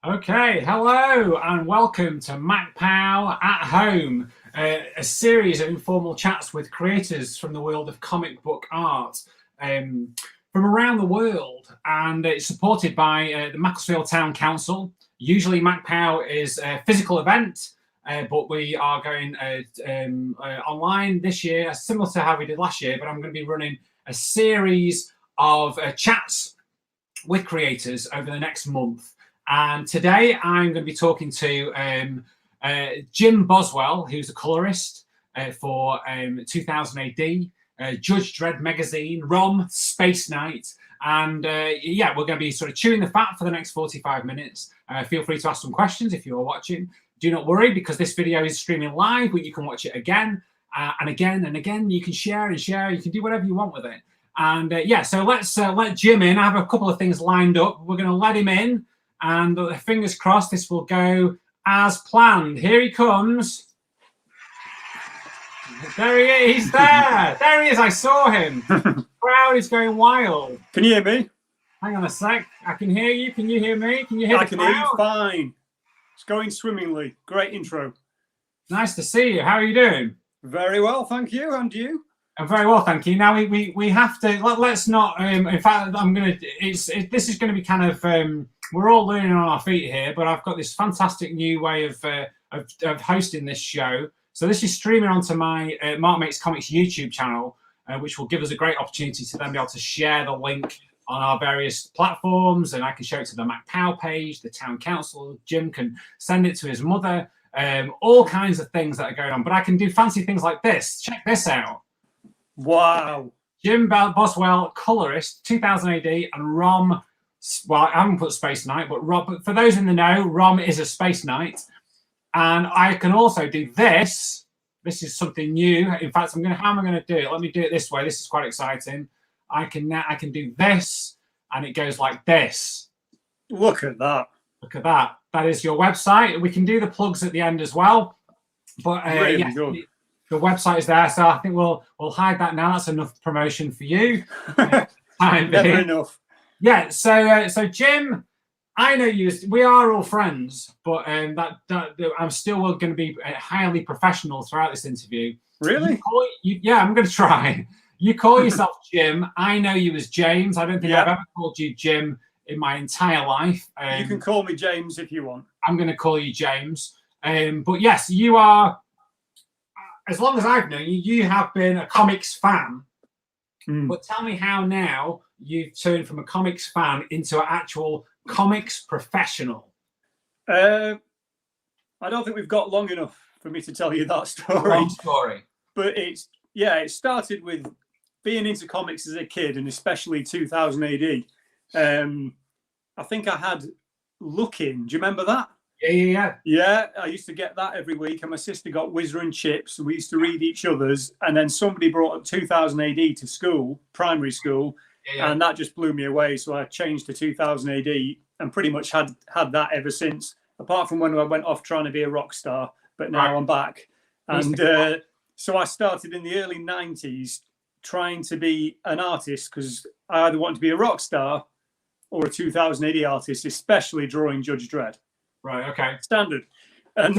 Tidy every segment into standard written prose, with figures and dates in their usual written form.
Okay, hello and welcome to Macc-Pow at Home, a series of informal chats with creators from the world of comic book art from around the world, and it's supported by the Macclesfield Town Council. Usually Macc-Pow is a physical event, but we are going online this year, similar to how we did last year, but I'm going to be running a series of chats with creators over the next month. And today I'm going to be talking to Jim Boswell, who's a colorist for 2000 AD, Judge Dredd magazine, ROM, Space Knight. And yeah, we're going to be sort of chewing the fat for the next 45 minutes. Feel free to ask some questions if you're watching. Do not worry, because this video is streaming live, but you can watch it again and again and again. You can share and share. You can do whatever you want with it. And yeah, so let's let Jim in. I have a couple of things lined up. We're going to let him in. And fingers crossed this will go as planned. Here he comes. There he is. He's there. There he is. I saw him. The crowd is going wild. Can you hear me? Hang on a sec. I can hear you. Can you hear me? Can you hear I can hear you fine. It's going swimmingly. Great intro. Nice to see you. How are you doing? Very well, thank you. And you? I'm very well, thank you. Now we have to let's not. In fact, I'm gonna. This is going to be kind of. We're all learning on our feet here, but I've got this fantastic new way of hosting this show. So this is streaming onto my Mark Makes Comics YouTube channel, which will give us a great opportunity to then be able to share the link on our various platforms, and I can show it to the Macc-Pow page, the town council. Jim can send it to his mother. All kinds of things that are going on, but I can do fancy things like this. Check this out. Wow. Jim Boswell, colorist, 2000 AD, and ROM. Well, I haven't put Space Knight, but for those in the know, ROM is a Space Knight. And I can also do this. This is something new. In fact, how am I going to do it? Let me do it this way. This is quite exciting. I can do this, and it goes like this. Look at that. Look at that. That is your website. We can do the plugs at the end as well. But really yeah, good. The website is there, so I think we'll hide that now. That's enough promotion for you. Never enough. Yeah. So Jim, I know you. We are all friends, but I'm still going to be highly professional throughout this interview. Really? Yeah, I'm going to try. You call yourself Jim. I know you as James. I don't think I've ever called you Jim in my entire life. You can call me James if you want. I'm going to call you James. But yes, you are. As long as I've known you, you have been a comics fan. But tell me how now you've turned from a comics fan into an actual comics professional. I don't think we've got long enough for me to tell you that story. Long story. But it started with being into comics as a kid, and especially 2000 AD. I think I had Look-In. Do you remember that? Yeah. Yeah, I used to get that every week, and my sister got Whizzer and Chips, and we used to read each other's. And then somebody brought up 2000 AD to school, primary school, and that just blew me away. So I changed to 2000 AD and pretty much had that ever since, apart from when I went off trying to be a rock star. But now I'm back. And so I started in the early 90s trying to be an artist, because I either wanted to be a rock star or a 2000 AD artist, especially drawing Judge Dredd. Right, okay. Standard. And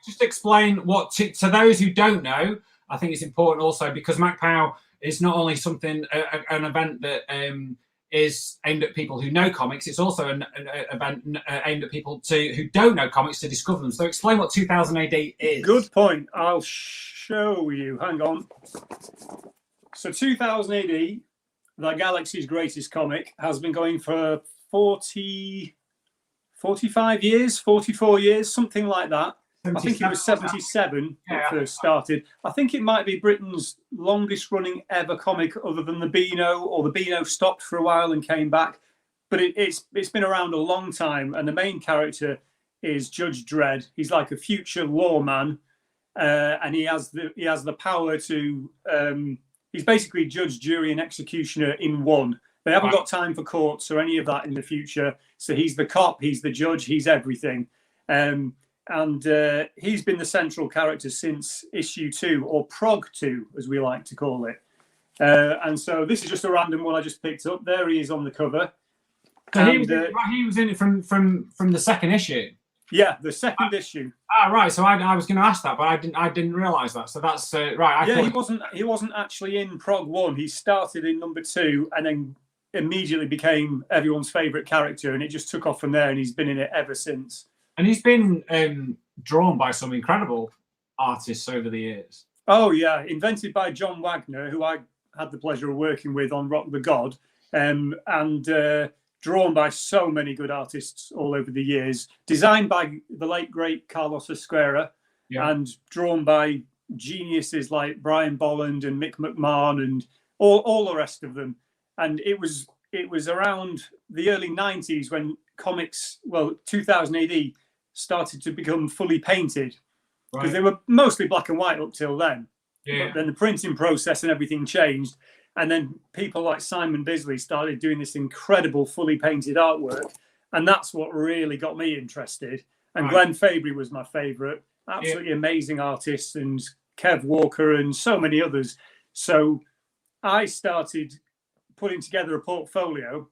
just explain what to those who don't know. I think it's important also, because Macc-Pow is not only something, an event that is aimed at people who know comics, it's also an event aimed at people who don't know comics to discover them. So explain what 2000 AD is. Good point. I'll show you. Hang on. So 2000 AD, the Galaxy's greatest comic, has been going for 45 years, 44 years, something like that. I think it was 77 when it first started. I think it might be Britain's longest running ever comic, other than the Beano, or the Beano stopped for a while and came back. But it's been around a long time, and the main character is Judge Dredd. He's like a future lawman, and he has the power to. He's basically judge, jury, and executioner in one. They haven't got time for courts or any of that in the future. So he's the cop, he's the judge, he's everything. And he's been the central character since issue 2, or Prog 2, as we like to call it. And so this is just a random one I just picked up. There he is on the cover. So he was in it from the second issue. Yeah, the second issue. Right. So I was going to ask that, but I didn't realise that. So that's right. He wasn't actually in Prog 1. He started in number 2 and then immediately became everyone's favourite character, and it just took off from there. And he's been in it ever since. And he's been drawn by some incredible artists over the years. Oh yeah, invented by John Wagner, who I had the pleasure of working with on Rock the God, and drawn by so many good artists all over the years. Designed by the late great Carlos Esquerra, and drawn by geniuses like Brian Bolland and Mick McMahon and all the rest of them. And it was around the early 90s when comics, 2000 AD, started to become fully painted, because they were mostly black and white up till then. But then the printing process and everything changed, and then people like Simon Bisley started doing this incredible fully painted artwork, and that's what really got me interested. And Glenn Fabry was my favourite, absolutely amazing artist, and Kev Walker and so many others. So I started putting together a portfolio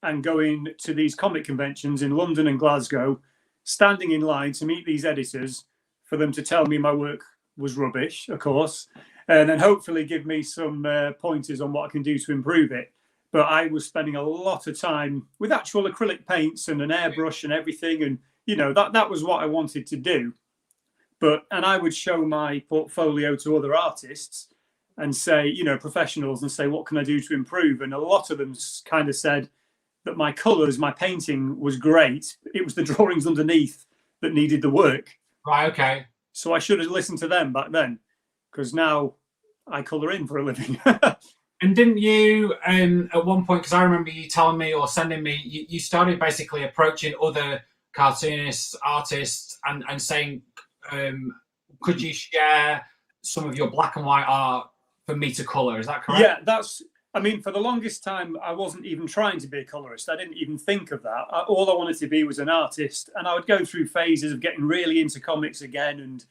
and going to these comic conventions in London and Glasgow, standing in line to meet these editors for them to tell me my work was rubbish, of course, and then hopefully give me some pointers on what I can do to improve it. But I was spending a lot of time with actual acrylic paints and an airbrush and everything, and that was what I wanted to do. And I would show my portfolio to other artists and say, professionals, and say, what can I do to improve? And a lot of them kind of said that my colours, my painting was great. It was the drawings underneath that needed the work. Right, okay. So I should have listened to them back then, because now I colour in for a living. And didn't you, at one point, because I remember you telling me or sending me, you started basically approaching other cartoonists, artists, and saying, could you share some of your black and white art for me to colour? Is that correct? Yeah, for the longest time, I wasn't even trying to be a colourist. I didn't even think of that. All I wanted to be was an artist. And I would go through phases of getting really into comics again and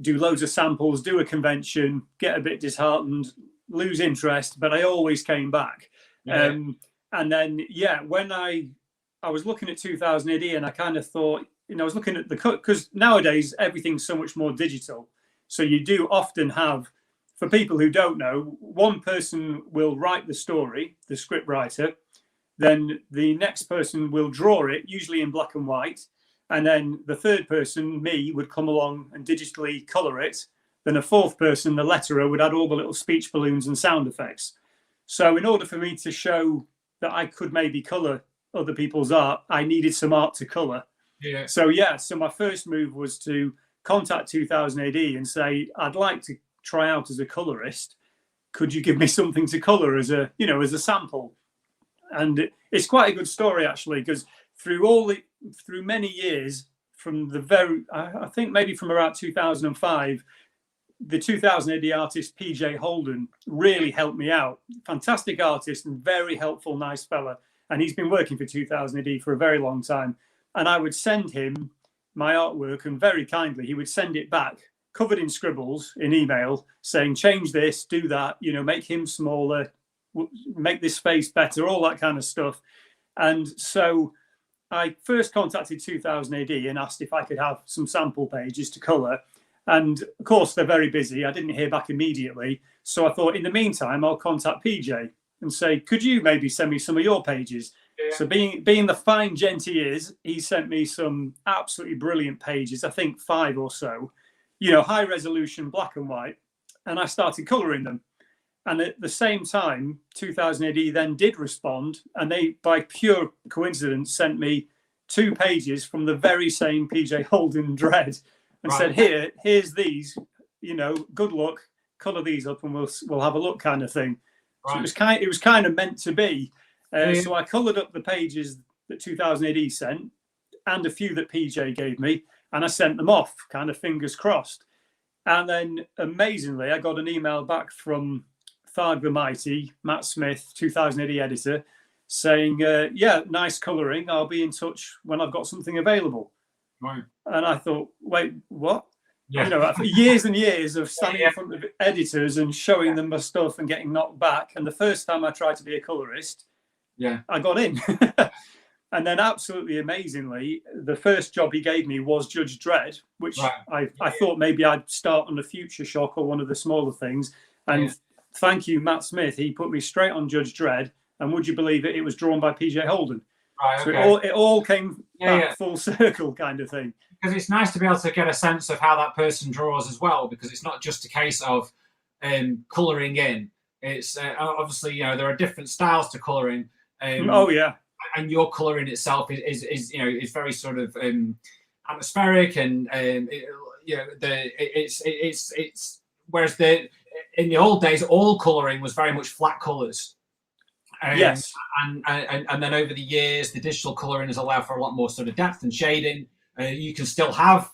do loads of samples, do a convention, get a bit disheartened, lose interest, but I always came back. And then, when I was looking at 2000 AD, and I kind of thought, I was looking at the cut, because nowadays everything's so much more digital. So you do often have, for people who don't know, one person will write the story, the script writer, then the next person will draw it, usually in black and white, and then the third person, me, would come along and digitally colour it. Then a fourth person, the letterer, would add all the little speech balloons and sound effects. So in order for me to show that I could maybe colour other people's art, I needed some art to colour. So my first move was to contact 2000 AD and say, I'd like to try out as a colorist. Could you give me something to color as a sample? And it's quite a good story, actually, because through many years, from I think maybe from around 2005, the 2000 AD artist PJ Holden really helped me out. Fantastic artist and very helpful, nice fella. And he's been working for 2000 AD for a very long time. And I would send him my artwork, and very kindly he would send it back covered in scribbles in email, saying, change this, do that, make him smaller, make this face better, all that kind of stuff. And so I first contacted 2000 AD and asked if I could have some sample pages to colour. And of course, they're very busy. I didn't hear back immediately. So I thought, in the meantime, I'll contact PJ and say, could you maybe send me some of your pages? So being the fine gent he is, he sent me some absolutely brilliant pages, I think 5 or so, high resolution, black and white. And I started colouring them. And at the same time, 2000 AD then did respond. And they, by pure coincidence, sent me 2 pages from the very same PJ Holden Dread and said, here's these, good luck, colour these up and we'll have a look, kind of thing. So it was kind of meant to be. So I coloured up the pages that 2000 AD sent and a few that PJ gave me, and I sent them off, kind of fingers crossed. And then amazingly, I got an email back from Tharg the Mighty, Matt Smith, 2000 AD editor, saying, nice colouring. I'll be in touch when I've got something available. Right. And I thought, wait, what? Yeah. For years and years of standing in front of editors and showing them my stuff and getting knocked back. And the first time I tried to be a colourist, I got in. And then, absolutely amazingly, the first job he gave me was Judge Dredd, which I thought maybe I'd start on the Future Shock or one of the smaller things. And thank you, Matt Smith. He put me straight on Judge Dredd. And would you believe it? It was drawn by PJ Holden. Right, so okay. it all came back full circle, kind of thing. Because it's nice to be able to get a sense of how that person draws as well, because it's not just a case of colouring in. It's obviously, there are different styles to colouring. And your colouring itself is very sort of atmospheric, and it's whereas in the old days all colouring was very much flat colours. Yes, and then over the years, the digital colouring has allowed for a lot more sort of depth and shading. You can still have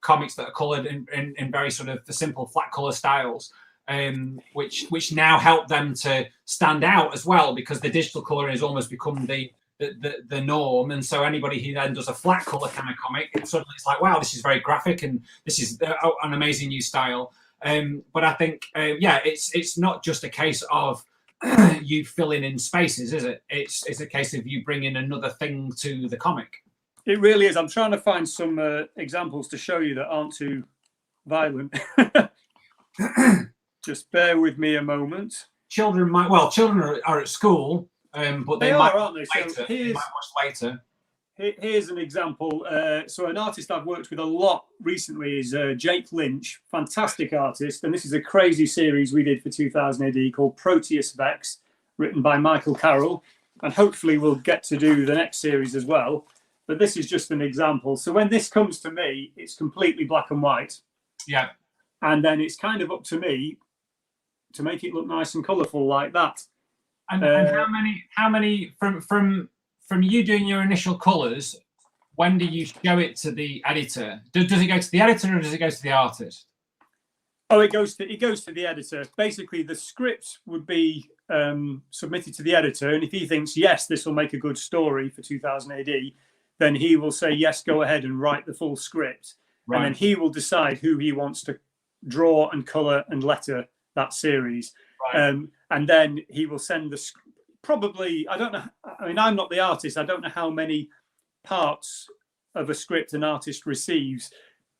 comics that are coloured in very sort of the simple flat colour styles, which now help them to stand out as well, because the digital colouring has almost become the norm. And so anybody who then does a flat colour kind of comic, suddenly it's like, wow, this is very graphic and this is an amazing new style. But I think, it's not just a case of you filling in spaces, is it? It's a case of you bringing another thing to the comic. It really is. I'm trying to find some examples to show you that aren't too violent. Just bear with me a moment. Children are at school, but they might, aren't they? Later. They might watch later. Here's an example. So an artist I've worked with a lot recently is Jake Lynch, fantastic artist. And this is a crazy series we did for 2000 AD called Proteus Vex, written by Michael Carroll. And hopefully we'll get to do the next series as well. But this is just an example. So when this comes to me, it's completely black and white. Yeah. And then it's kind of up to me to make it look nice and colourful like that. And how many from you doing your initial colours, when do you show it to the editor? Does it go to the editor or does it go to the artist? Oh, it goes to the editor. Basically, the script would be submitted to the editor, and if he thinks, yes, this will make a good story for 2000 AD, then he will say, yes, go ahead and write the full script. Right. And then he will decide who he wants to draw and colour and letter that series. Right. And then he will send the probably, I don't know, I mean, I'm not the artist. I don't know how many parts of a script an artist receives.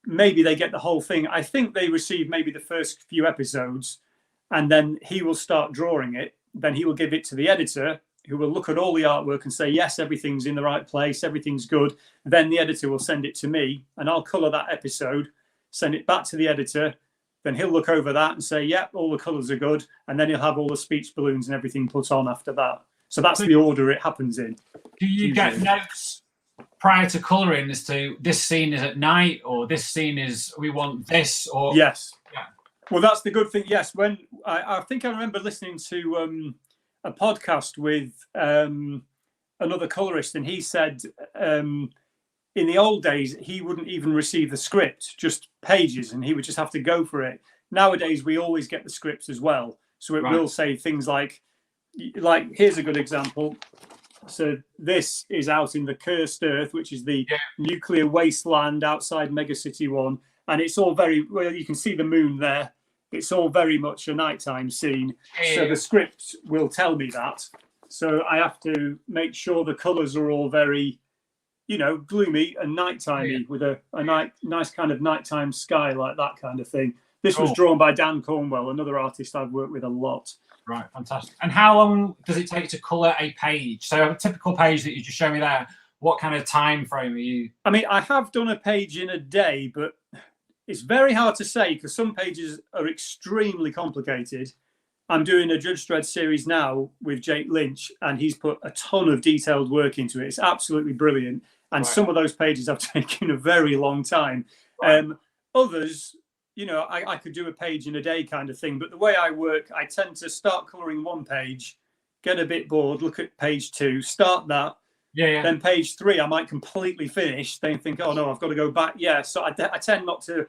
Maybe they get the whole thing. I think they receive maybe the first few episodes, and then he will start drawing it. Then he will give it to the editor, who will look at all the artwork and say, yes, everything's in the right place, everything's good. Then the editor will send it to me, and I'll colour that episode, send it back to the editor. Then he'll look over that and say, yeah, all the colours are good. And then he'll have all the speech balloons and everything put on after that. So that's the order it happens in. Do you get notes prior to colouring as to this scene is at night, or this scene is, we want this? Or yes. Yeah. Well, that's the good thing. Yes. When I think I remember listening to a podcast with another colourist, and he said in the old days, he wouldn't even receive the script, just pages, and he would just have to go for it. Nowadays, we always get the scripts as well. So it will say things like, here's a good example. So this is out in the Cursed Earth, which is the nuclear wasteland outside Megacity 1. And it's all very, well, you can see the moon there. It's all very much a nighttime scene. So the script will tell me that. So I have to make sure the colours are all very, gloomy and nighttimey with a nice kind of nighttime sky, like that kind of thing. This was drawn by Dan Cornwell, another artist I've worked with a lot. Right, fantastic. And how long does it take to colour a page? So a typical page that you just showed me there, what kind of time frame are you? I mean, I have done a page in a day, but it's very hard to say because some pages are extremely complicated. I'm doing a Judge Dredd series now with Jake Lynch, and he's put a ton of detailed work into it. It's absolutely brilliant. And some of those pages have taken a very long time. Others, I could do a page in a day kind of thing. But the way I work, I tend to start colouring one page, get a bit bored, look at page 2, start that. Then page 3, I might completely finish, then think, oh, no, I've got to go back. So I tend not to.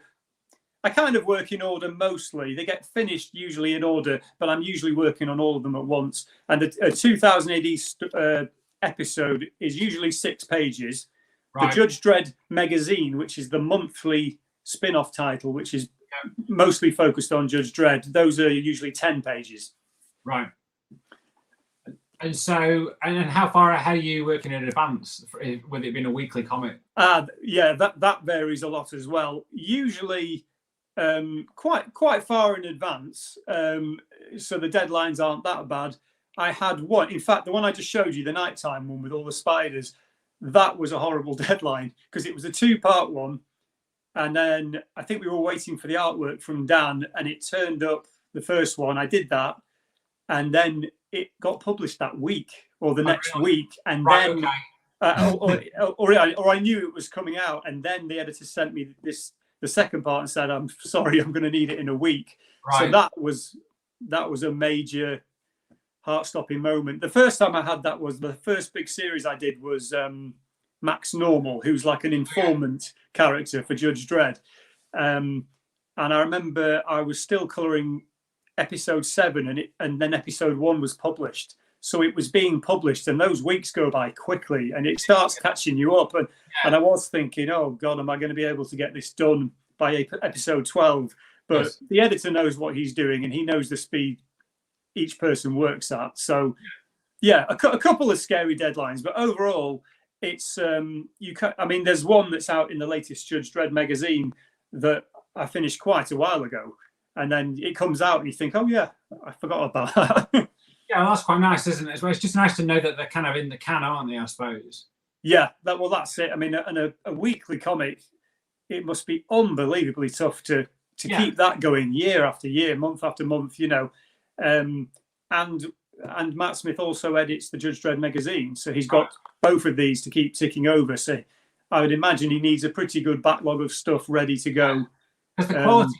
I kind of work in order mostly. They get finished usually in order, but I'm usually working on all of them at once. And a 2000 AD episode is usually 6 pages. The Judge Dredd magazine, which is the monthly spin-off title, which is mostly focused on Judge Dredd, those are usually 10 pages. Right. And so, and then how far ahead are you working in advance with it being a weekly comic? Yeah, that varies a lot as well. Usually, quite far in advance, so the deadlines aren't that bad. I had one, in fact, the one I just showed you, the nighttime one with all the spiders. That was a horrible deadline because it was a 2-part one, and then I think we were waiting for the artwork from Dan, and it turned up the first one. I did that, and then it got published that week or the next week, and right, then okay. or I knew it was coming out, and then the editor sent me the second part and said, "I'm sorry, I'm going to need it in a week." Right. So that was a major heart-stopping moment. The first time I had that was the first big series I did was Max Normal, who's like an informant character for Judge Dredd, and I remember I was still colouring episode 7, and then episode 1 was published. So it was being published, and those weeks go by quickly, and it starts catching you up. And I was thinking, oh God, am I going to be able to get this done by episode 12? But yes, the editor knows what he's doing, and he knows the speed each person works at. So yeah, a couple of scary deadlines, but overall, it's I mean, there's one that's out in the latest Judge Dredd magazine that I finished quite a while ago, and then it comes out, and you think, oh yeah, I forgot about that. Yeah, well, that's quite nice, isn't it? It's just nice to know that they're kind of in the can, aren't they, I suppose? Yeah, that's it. I mean, a weekly comic, it must be unbelievably tough to keep that going year after year, month after month, you know. And Matt Smith also edits the Judge Dredd magazine, so he's got both of these to keep ticking over. So I would imagine he needs a pretty good backlog of stuff ready to go. Because the quality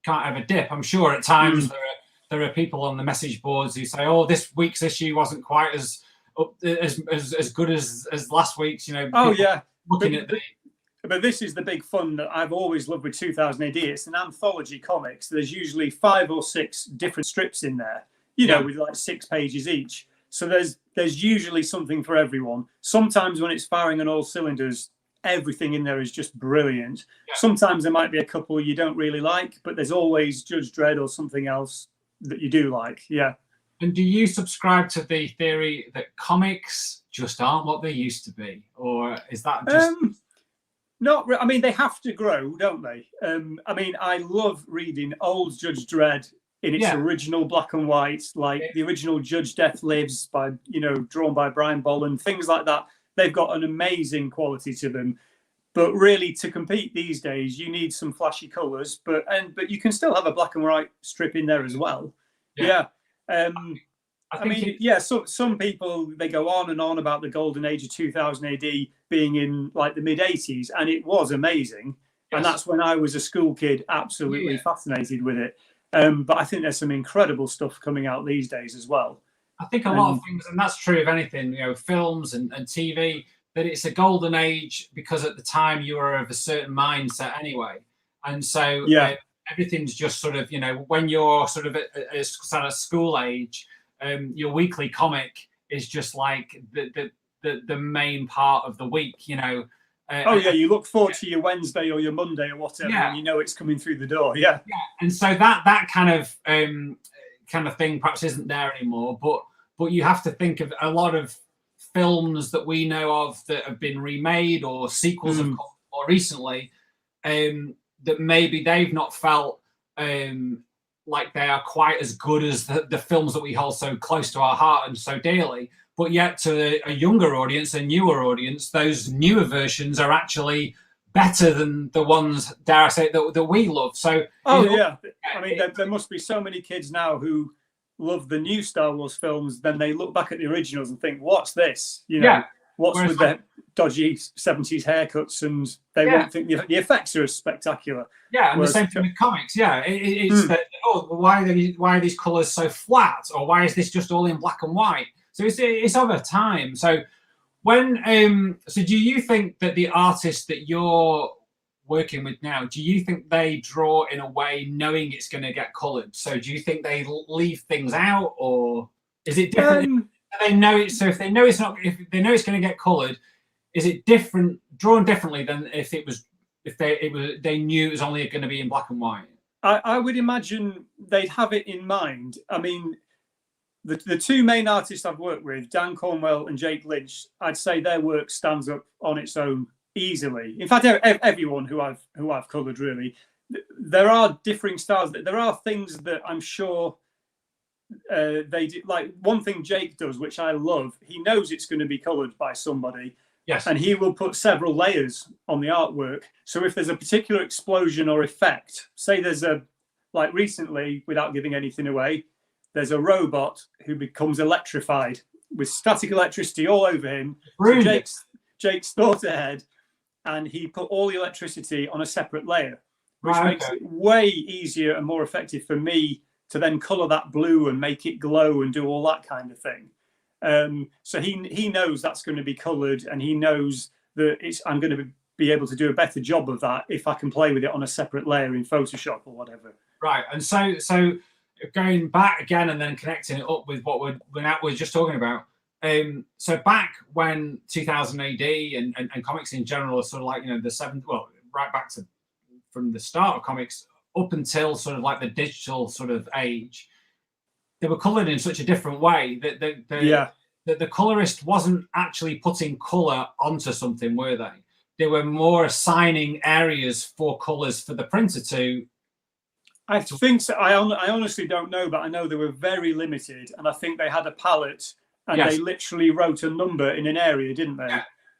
can't ever dip. I'm sure at times there are people on the message boards who say, "Oh, this week's issue wasn't quite as good as last week's." You know. Oh yeah. But this is the big fun that I've always loved with 2000 AD. It's an anthology comics. There's usually 5 or 6 different strips in there, you know, with like 6 pages each. So there's usually something for everyone. Sometimes when it's firing on all cylinders, everything in there is just brilliant. Yeah. Sometimes there might be a couple you don't really like, but there's always Judge Dredd or something else that you do like. Yeah. And do you subscribe to the theory that comics just aren't what they used to be, or is that just I mean, they have to grow, don't they? I mean, I love reading old Judge Dredd in its original black and white, like the original Judge Death Lives by, you know, drawn by Brian Bolland, things like that. They've got an amazing quality to them. But really, to compete these days, you need some flashy colours, but you can still have a black and white strip in there as well. Yeah. I mean, so some people, they go on and on about the golden age of 2000 AD being in like the mid 80s, and it was amazing. Yes. And that's when I was a school kid, absolutely fascinated with it. But I think there's some incredible stuff coming out these days as well. I think a lot of things, and that's true of anything, you know, films and TV, that it's a golden age because at the time you were of a certain mindset anyway. And so everything's just sort of, you know, when you're sort of at school age, your weekly comic is just like the main part of the week, you know. You look forward to your Wednesday or your Monday or whatever, and you know it's coming through the door. Yeah. And so that kind of thing perhaps isn't there anymore. But you have to think of a lot of films that we know of that have been remade or sequels of more recently, that maybe they've not felt like they are quite as good as the films that we hold so close to our heart and so dearly. But yet to a younger audience, a newer audience, those newer versions are actually better than the ones, dare I say, that we love. So, I mean, there must be so many kids now who love the new Star Wars films, then they look back at the originals and think, what's this? You know, what's with the dodgy 70s haircuts, and they won't think the effects are as spectacular. Yeah, and the same thing with comics. Yeah, it's that, why are these colours so flat, or why is this just all in black and white? So it's over time. So so do you think that the artists that you're working with now, do you think they draw in a way knowing it's going to get coloured? So do you think they leave things out, or is it different? They know it. So if they know it's not, if they know it's going to get coloured, is it different, drawn differently than if they knew it was only going to be in black and white? I would imagine they'd have it in mind. I mean, the two main artists I've worked with, Dan Cornwell and Jake Lynch, I'd say their work stands up on its own easily. In fact, everyone who I've coloured, really. There are differing styles. There are things that I'm sure they do. Like one thing Jake does, which I love, he knows it's going to be coloured by somebody. Yes. And he will put several layers on the artwork. So if there's a particular explosion or effect, say there's like recently, without giving anything away, there's a robot who becomes electrified with static electricity all over him. So Jake's thought ahead, and he put all the electricity on a separate layer, which makes it way easier and more effective for me to then colour that blue and make it glow and do all that kind of thing. So he knows that's going to be coloured, and he knows that I'm going to be able to do a better job of that if I can play with it on a separate layer in Photoshop or whatever. Right, and so going back again and then connecting it up with what we're just talking about. So back when 2000 AD and comics in general are sort of like, you know, the seventh, well, right back to from the start of comics up until sort of like the digital sort of age, they were coloured in such a different way that the colorist wasn't actually putting colour onto something, were they? They were more assigning areas for colours for the printer to. I think so. I honestly don't know, but I know they were very limited, and I think they had a palette, and they literally wrote a number in an area, didn't they?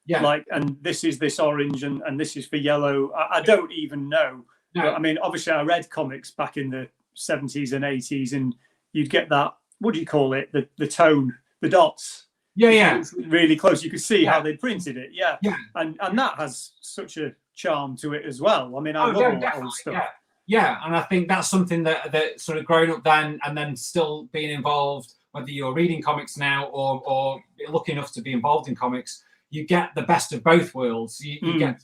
Yeah. Like, and this is this orange, and this is for yellow. I don't even know. No. But, I mean, obviously, I read comics back in the 70s and 80s, and you'd get that. What do you call it? The tone, the dots. Yeah. Really close. You could see how they printed it. Yeah. And that has such a charm to it as well. I mean, I love all that old stuff. Yeah, and I think that's something that sort of growing up then and then still being involved, whether you're reading comics now or lucky enough to be involved in comics, you get the best of both worlds. You get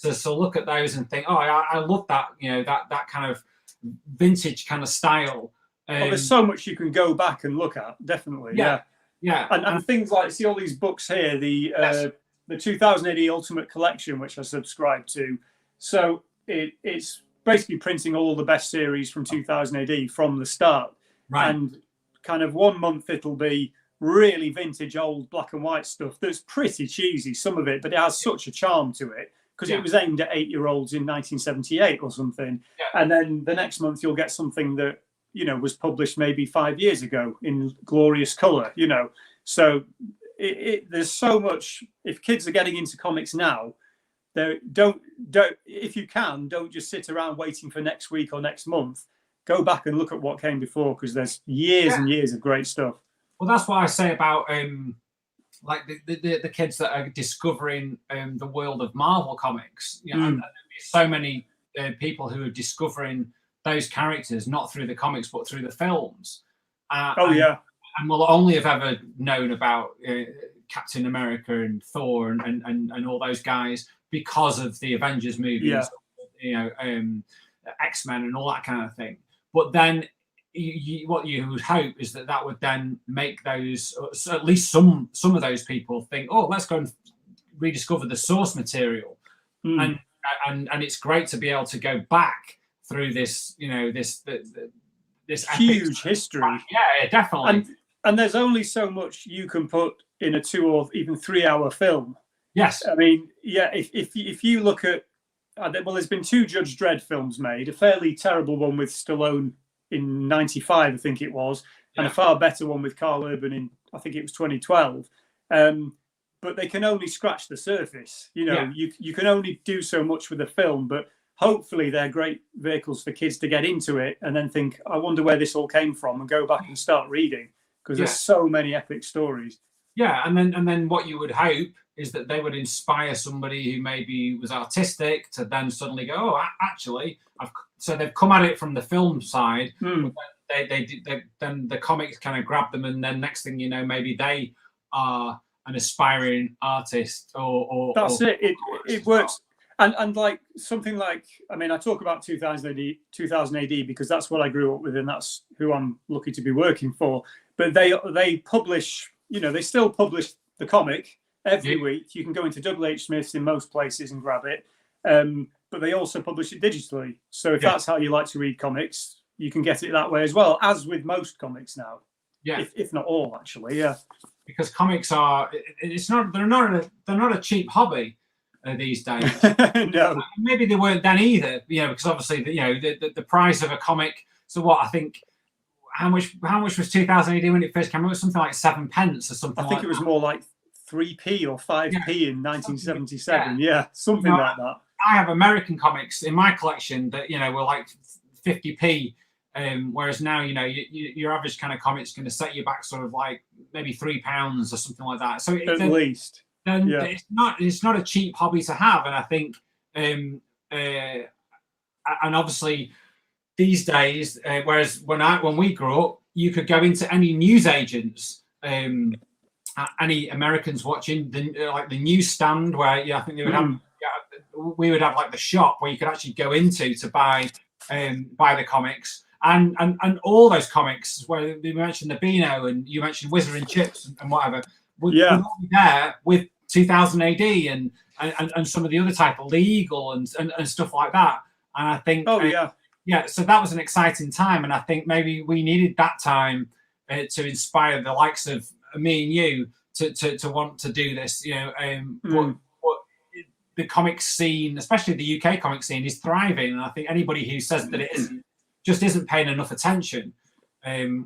to sort of look at those and think, oh, I love that, you know, that kind of vintage kind of style. Well, there's so much you can go back and look at, definitely. Yeah. And things like, see all these books here, the 2000 AD Ultimate Collection, which I subscribe to. So it's basically printing all the best series from 2000 AD from the start. Right. And kind of 1 month it'll be really vintage old black and white stuff that's pretty cheesy, some of it, but it has such a charm to it because it was aimed at 8-year-olds in 1978 or something. And then the next month you'll get something that, you know, was published maybe 5 years ago in glorious color, you know. So there's so much. If kids are getting into comics now, don't if you can, don't just sit around waiting for next week or next month. Go back and look at what came before, because there's years and years of great stuff. Well, that's what I say about like the kids that are discovering the world of Marvel comics. You know, and there's so many people who are discovering those characters not through the comics but through the films. And will only have ever known about Captain America and Thor and all those guys because of the Avengers movies, you know, X-Men and all that kind of thing. But then what you would hope is that would then make those, so at least some of those people think, oh, let's go and rediscover the source material. And it's great to be able to go back through this, you know, this huge history. Yeah, definitely. And there's only so much you can put in a 2 or even 3 hour film. Yes. I mean, if you look at, well, there's been 2 Judge Dredd films made, a fairly terrible one with Stallone in 95, I think it was, and a far better one with Carl Urban in, I think it was 2012. But they can only scratch the surface. You know, you can only do so much with a film, but hopefully they're great vehicles for kids to get into it and then think, I wonder where this all came from, and go back and start reading, because there's so many epic stories. Yeah, and then what you would hope is that they would inspire somebody who maybe was artistic to then suddenly go, oh, actually, so they've come at it from the film side, but then the comics kind of grab them, and then next thing you know, maybe they are an aspiring artist or that's it. It works. And like something like, I mean, I talk about 2000 AD because that's what I grew up with, and that's who I'm lucky to be working for. But they publish, you know, they still publish the comic every week. You can go into WH Smith's in most places and grab it. But they also publish it digitally. So if that's how you like to read comics, you can get it that way as well, as with most comics now. Yeah, if not all, actually. Yeah, because comics are they're not a cheap hobby these days. no, Maybe they weren't then either, because obviously the price of a comic. So what I think, how much was 2000 AD when it first came out? It was something like 7p or something. I think like it was that. more like 3p or 5p in 1977. Yeah, something like that. I have American comics in my collection that were like 50p. Whereas now, your average kind of comic's going to set you back sort of like maybe £3 or something like that. So at least, it's not a cheap hobby to have, and I think, and obviously these days, whereas when we grew up, you could go into any newsagents, any Americans watching the newsstand where I think they would have. We would have like the shop where you could actually go into to buy the comics. And all those comics where you mentioned the Beano and you mentioned Whizzer and Chips and whatever would all be there with 2000 AD and some of the other titles, Legal and stuff like that. And I think, so that was an exciting time. And I think maybe we needed that time to inspire the likes of me and you to want to do this. The comic scene, especially the UK comic scene, is thriving. And I think anybody who says that it isn't just isn't paying enough attention,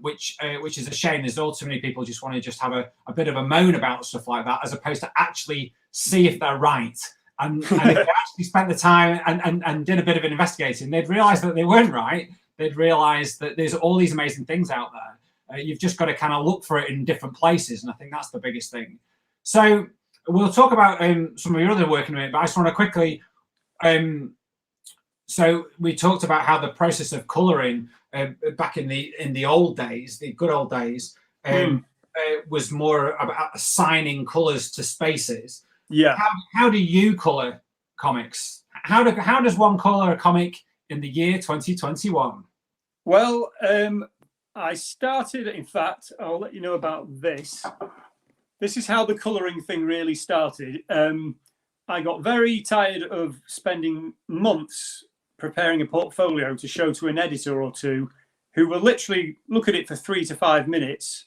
which is a shame. There's all too many people just want to just have a bit of a moan about stuff like that, as opposed to actually see if they're right. And if they actually spent the time and did a bit of investigating, they'd realise that they weren't right. They'd realise that there's all these amazing things out there. You've just got to kind of look for it in different places, and I think that's the biggest thing. So we'll talk about some of your other work in a minute, but I just want to quickly. So we talked about how the process of colouring back in the old days, the good old days, was more about assigning colours to spaces. Yeah. How do you colour comics? How does one colour a comic in the year 2021? Well, I started. In fact, I'll let you know about this. This is how the colouring thing really started. I got very tired of spending months preparing a portfolio to show to an editor or two who will literally look at it for 3 to 5 minutes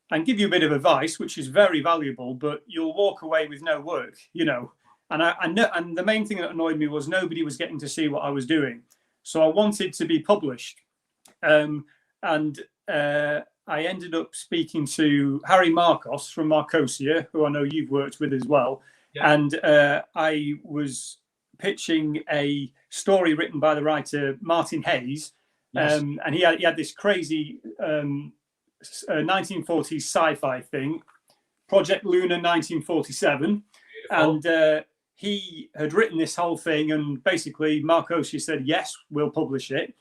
and give you a bit of advice, which is very valuable, but you'll walk away with no work, And the main thing that annoyed me was nobody was getting to see what I was doing. So I wanted to be published. I ended up speaking to Harry Marcos from Marcosia, who I know you've worked with as well. Yeah. And I was pitching a story written by the writer Martin Hayes. Yes. And he had this crazy 1940s sci-fi thing, Project Luna 1947. Beautiful. And he had written this whole thing, and basically Marcosia said, yes, we'll publish it.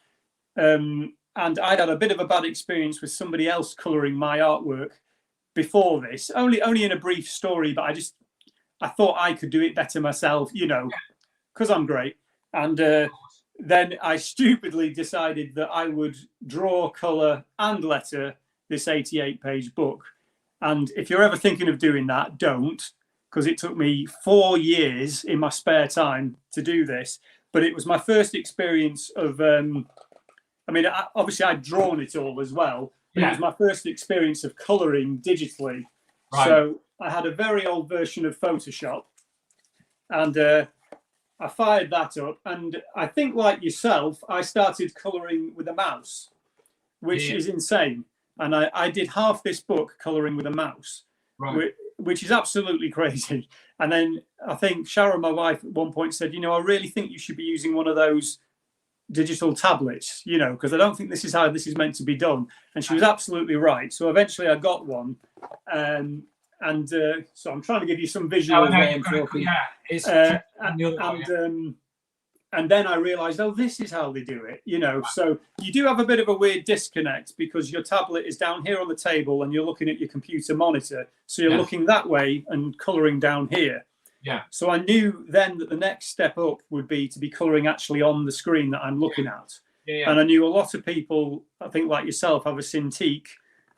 And I'd had a bit of a bad experience with somebody else colouring my artwork before this, only in a brief story, but I thought I could do it better myself, because I'm great. And then I stupidly decided that I would draw, colour and letter this 88-page book. And if you're ever thinking of doing that, don't, because it took me 4 years in my spare time to do this. But it was my first experience of... obviously I'd drawn it all as well, but it was my first experience of colouring digitally. Right. So I had a very old version of Photoshop, and I fired that up. And I think, like yourself, I started colouring with a mouse, which is insane. And I did half this book colouring with a mouse, which is absolutely crazy. And then I think Sharon, my wife, at one point said, I really think you should be using one of those digital tablets, because I don't think this is how this is meant to be done. And she was absolutely right. So eventually I got one. So I'm trying to give you some visual. And then I realized, this is how they do it, So you do have a bit of a weird disconnect, because your tablet is down here on the table and you're looking at your computer monitor. So you're looking that way and colouring down here. Yeah. So I knew then that the next step up would be to be colouring actually on the screen that I'm looking at. Yeah. And I knew a lot of people, I think like yourself, have a Cintiq,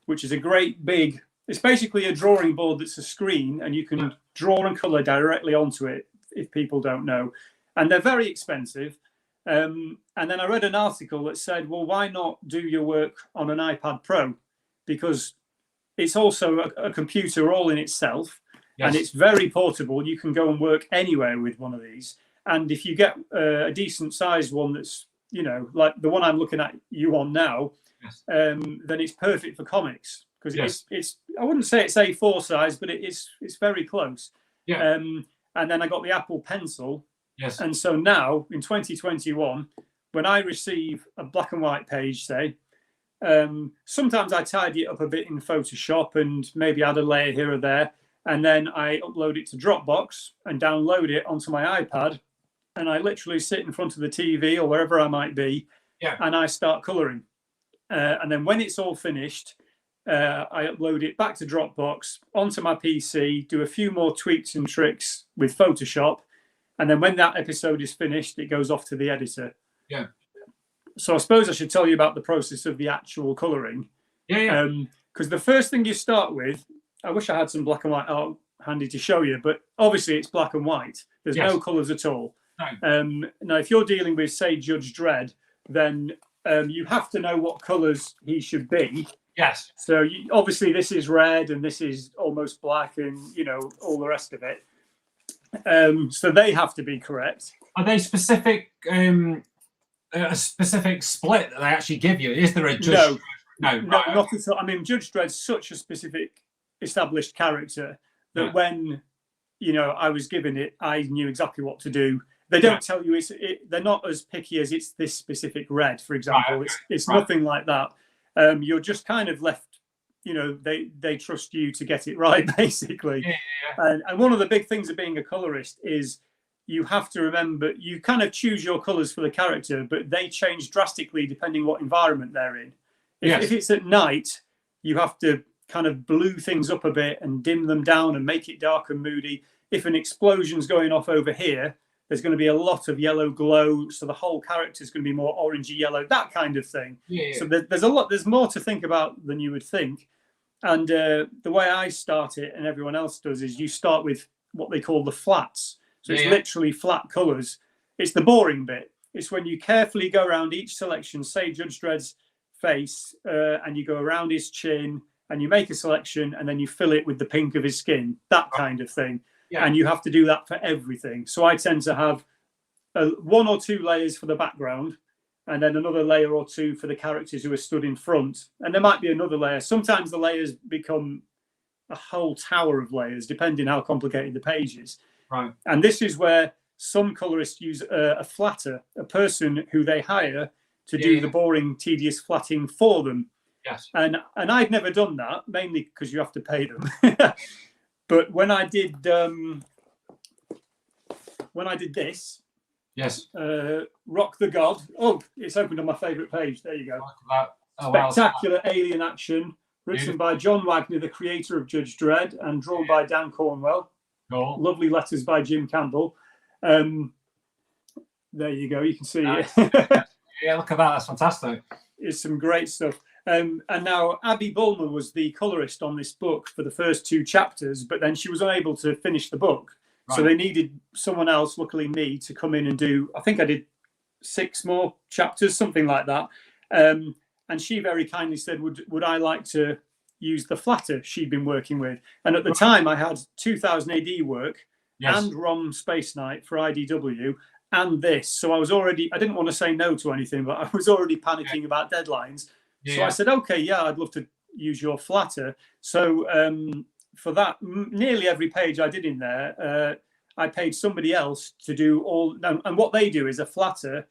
which is a great big, it's basically a drawing board that's a screen, and you can draw and colour directly onto it, if people don't know. And they're very expensive. And then I read an article that said, well, why not do your work on an iPad Pro? Because it's also a computer all in itself, Yes. and it's very portable. You can go and work anywhere with one of these. And if you get a decent sized one that's, you know, like the one I'm looking at you on now, Yes. Then it's perfect for comics, because Yes. it's I wouldn't say it's A4 size, but it's very close. Yeah. And then I got the Apple Pencil. Yes. And so now in 2021, when I receive a black and white page, say, sometimes I tidy it up a bit in Photoshop and maybe add a layer here or there, and then I upload it to Dropbox and download it onto my iPad, and I literally sit in front of the TV or wherever I might be, and I start colouring. And then when it's all finished, I upload it back to Dropbox onto my PC, do a few more tweaks and tricks with Photoshop, and then when that episode is finished, it goes off to the editor. Yeah. So I suppose I should tell you about the process of the actual colouring. Yeah. Because the first thing you start with, I wish I had some black and white art handy to show you, but obviously it's black and white. There's no colours at all. No. Now, if you're dealing with, say, Judge Dredd, then you have to know what colours he should be. Yes. So obviously this is red and this is almost black, and you know, all the rest of it. So they have to be correct. Are they specific? A specific split that they actually give you? Is there a Judge? No, not at all. I mean, Judge Dredd's such a specific, established character that when, you know, I was given it, I knew exactly what to do. They don't tell you they're not as picky as it's this specific red, for example. It's nothing like that. You're just kind of left, you know, they trust you to get it right, basically. And one of the big things of being a colorist is you have to remember, you kind of choose your colors for the character, but they change drastically depending what environment they're in. If it's at night, you have to kind of blue things up a bit and dim them down and make it dark and moody. If an explosion's going off over here, there's going to be a lot of yellow glow, so the whole character is going to be more orangey yellow, that kind of thing. So there's more to think about than you would think. And the way I start it, and everyone else does, is you start with what they call the flats. So it's literally flat colours. It's the boring bit. It's when you carefully go around each selection, say Judge Dredd's face, and you go around his chin, and you make a selection, and then you fill it with the pink of his skin, that kind of thing. And you have to do that for everything. So I tend to have 1 or 2 layers for the background, and then another layer or 2 for the characters who are stood in front. And there might be another layer. Sometimes the layers become a whole tower of layers, depending how complicated the page is. Right. And this is where some colorists use a flatter, a person who they hire to do the boring, tedious flatting for them. Yes. And I'd never done that, mainly because you have to pay them. But when I did this, Rock the God. Oh, it's opened on my favourite page. There you go. Spectacular alien action, written by John Wagner, the creator of Judge Dredd, and drawn by Dan Cornwell. Cool. Lovely letters by Jim Campbell. There you go. You can see it. Yeah, look at that. That's fantastic. It's some great stuff. And now Abby Bulmer was the colorist on this book for the first 2 chapters, but then she was unable to finish the book. So they needed someone else, luckily me, to come in and do, I think I did 6 more chapters, something like that. And she very kindly said, would I like to use the flatter she'd been working with? And at the time I had 2000 AD work and ROM Space Night for IDW and this. So I was already, I didn't want to say no to anything, but I was already panicking about deadlines. So I said, okay, I'd love to use your flatter. So for that, nearly every page I did in there, I paid somebody else to do all. And what they do is a flatter.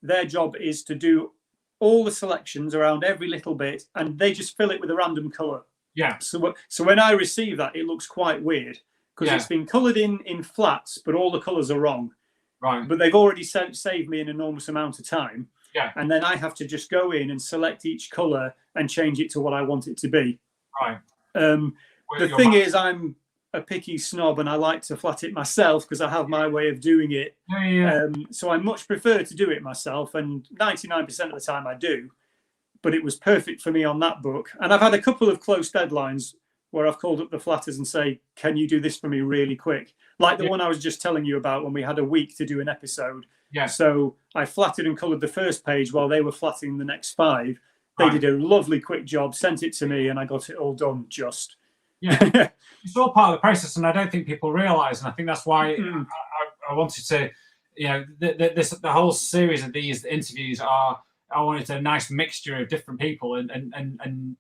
Their job is to do all the selections around every little bit, and they just fill it with a random colour. Yeah. So when I receive that, it looks quite weird because it's been coloured in flats, but all the colours are wrong. Right. But they've already saved me an enormous amount of time. Yeah. And then I have to just go in and select each colour and change it to what I want it to be. Right. The thing is, I'm a picky snob and I like to flat it myself because I have my way of doing it. So I much prefer to do it myself, and 99% of the time I do. But it was perfect for me on that book. And I've had a couple of close deadlines where I've called up the flatters and say, can you do this for me really quick? Like the one I was just telling you about when we had a week to do an episode. Yeah. So I flattered and coloured the first page while they were flatting the next 5. They did a lovely quick job, sent it to me, and I got it all done just. Yeah, it's all part of the process, and I don't think people realise, and I think that's why I wanted to, you know, the whole series of these interviews I wanted a nice mixture of different people, and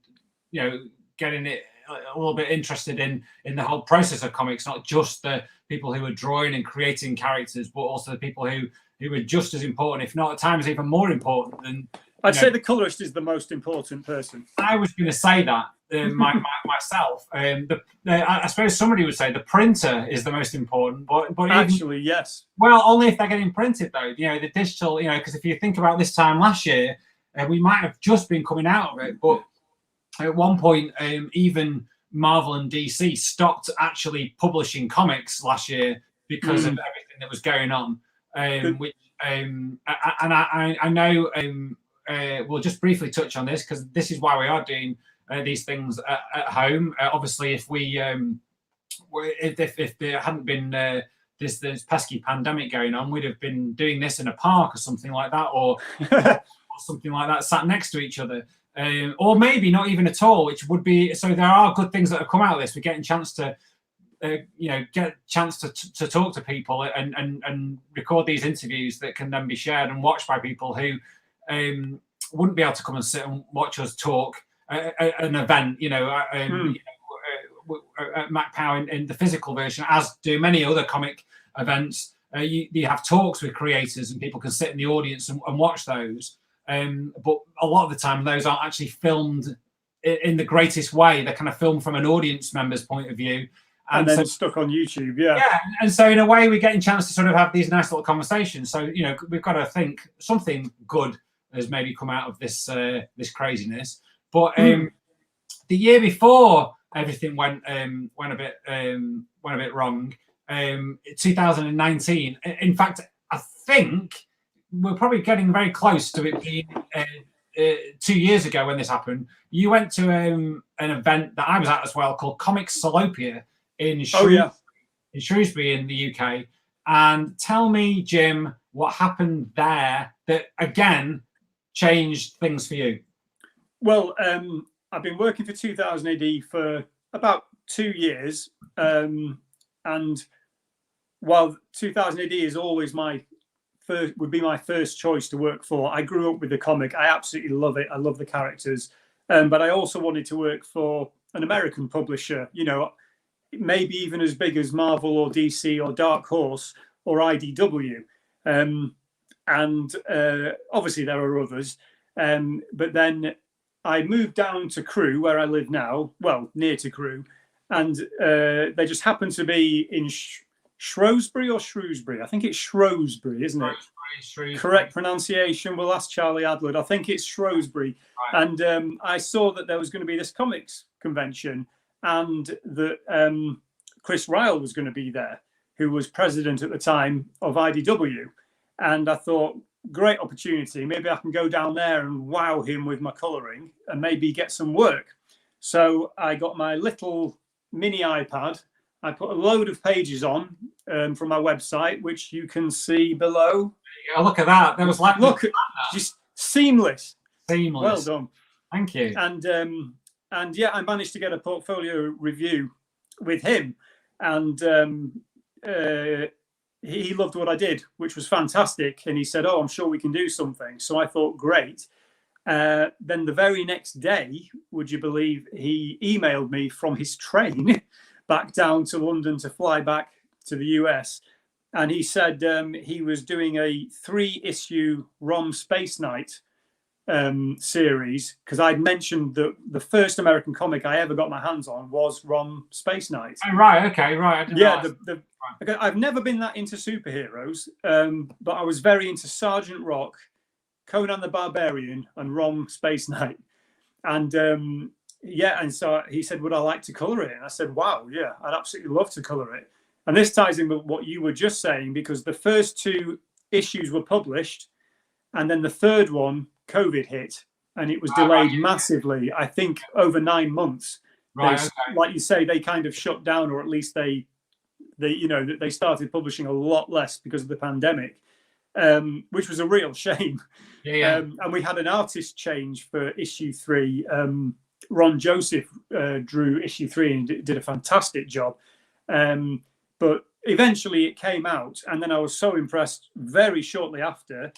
you know, getting it a little bit interested in the whole process of comics, not just the people who are drawing and creating characters, but also the people who are just as important, if not at times even more important than. I'd say the colorist is the most important person. I was going to say that myself. I suppose somebody would say the printer is the most important, but actually, yes. Well, only if they're getting printed, though. You know, the digital. You know, because if you think about this time last year, we might have just been coming out of it, but at one point, even Marvel and DC stopped actually publishing comics last year because of everything that was going on. Which and I know. We'll just briefly touch on this because this is why we are doing these things at home. Obviously, if there hadn't been this pesky pandemic going on, we'd have been doing this in a park or something like that, or something like that, sat next to each other, or maybe not even at all, which would be. So there are good things that have come out of this. We're getting a chance to. Get a chance to talk to people and record these interviews that can then be shared and watched by people who wouldn't be able to come and sit and watch us talk at an event, at Macc-Pow in the physical version, as do many other comic events. You have talks with creators and people can sit in the audience and watch those. But a lot of the time, those aren't actually filmed in the greatest way. They're kind of filmed from an audience member's point of view. And then stuck on YouTube, yeah. And so in a way, we're getting a chance to sort of have these nice little conversations. So, we've got to think something good has maybe come out of this this craziness. But the year before everything went a bit wrong, 2019. In fact, I think we're probably getting very close to it being 2 years ago when this happened. You went to an event that I was at as well called Comics Salopia in Shrewsbury in the UK. And tell me, Jim, what happened there that again changed things for you? Well, I've been working for 2000 AD for about 2 years, and while 2000 AD is always would be my first choice to work for, I grew up with the comic. I absolutely love it. I love the characters, but I also wanted to work for an American publisher. Maybe even as big as Marvel or DC or Dark Horse or IDW. And obviously there are others. But then I moved down to Crewe, where I live now, well, near to Crewe. And they just happened to be in Shrewsbury or Shrewsbury. I think it's Shrewsbury, isn't it? Shrewsbury. Correct pronunciation. We'll ask Charlie Adlard. I think it's Shrewsbury. Right. And I saw that there was going to be this comics convention, and that Chris Ryle was going to be there, who was president at the time of IDW. And I thought, great opportunity. Maybe I can go down there and wow him with my colouring and maybe get some work. So I got my little mini iPad. I put a load of pages on from my website, which you can see below. Yeah, look at that. There was like just seamless. Seamless. Well done. Thank you. And yeah, I managed to get a portfolio review with him, and he loved what I did, which was fantastic. And he said, "Oh, I'm sure we can do something." So I thought, great. Then the very next day, would you believe, he emailed me from his train back down to London to fly back to the US. And he said he was doing a 3-issue ROM Space Knight series, because I'd mentioned that the first American comic I ever got my hands on was ROM Space Knight. Oh, right, okay, right. I've never been that into superheroes, but I was very into Sergeant Rock, Conan the Barbarian, and ROM Space Knight. And and so he said, would I like to colour it? And I said, wow, yeah, I'd absolutely love to colour it. And this ties in with what you were just saying, because the first 2 issues were published, and then the third one, COVID hit, and it was delayed massively. I think over 9 months. Right, like you say, they kind of shut down, or at least they started publishing a lot less because of the pandemic. which was a real shame. And we had an artist change for issue 3. Ron Joseph drew issue 3 and did a fantastic job. But eventually it came out, and then I was so impressed very shortly after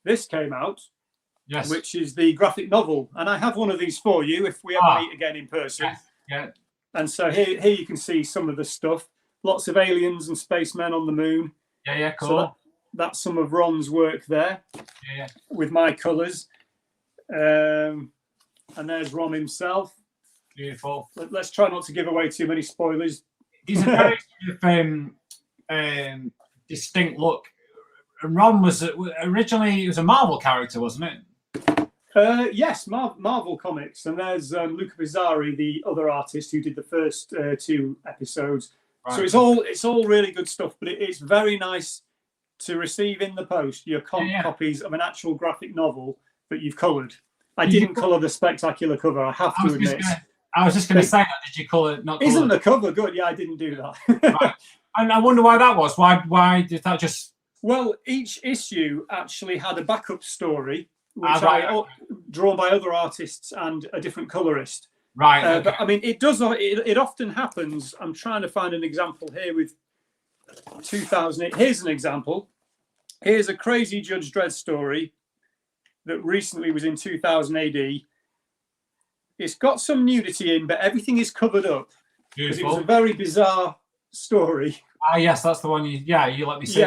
this came out, which is the graphic novel. And I have one of these for you if we ever meet again in person. And so here you can see some of the stuff. Lots of aliens and spacemen on the moon. Cool. So that's some of Ron's work there with my colours. And there's Ron himself. Beautiful. Let's try not to give away too many spoilers. He's a very distinct look. Ron was originally, he was a Marvel character, wasn't it? Yes, Marvel Comics. And there's Luca Bizzarri, the other artist who did the first 2 episodes. Right. So it's all really good stuff, but it's very nice to receive in the post your copies of an actual graphic novel that you've coloured. I didn't colour the spectacular cover, I have to admit. I was just going to say that. Did you colour it? Not Isn't the cover good? Yeah, I didn't do that. Right. And I wonder why that was. Why did that just... Well, each issue actually had a backup story, which drawn by other artists and a different colorist. Right. Okay. But I mean, it often happens. I'm trying to find an example here with 2008. Here's an example. Here's a crazy Judge Dredd story that recently was in 2000 AD. It's got some nudity in, but everything is covered up. Because it was a very bizarre story. Yes, that's the one you let me see.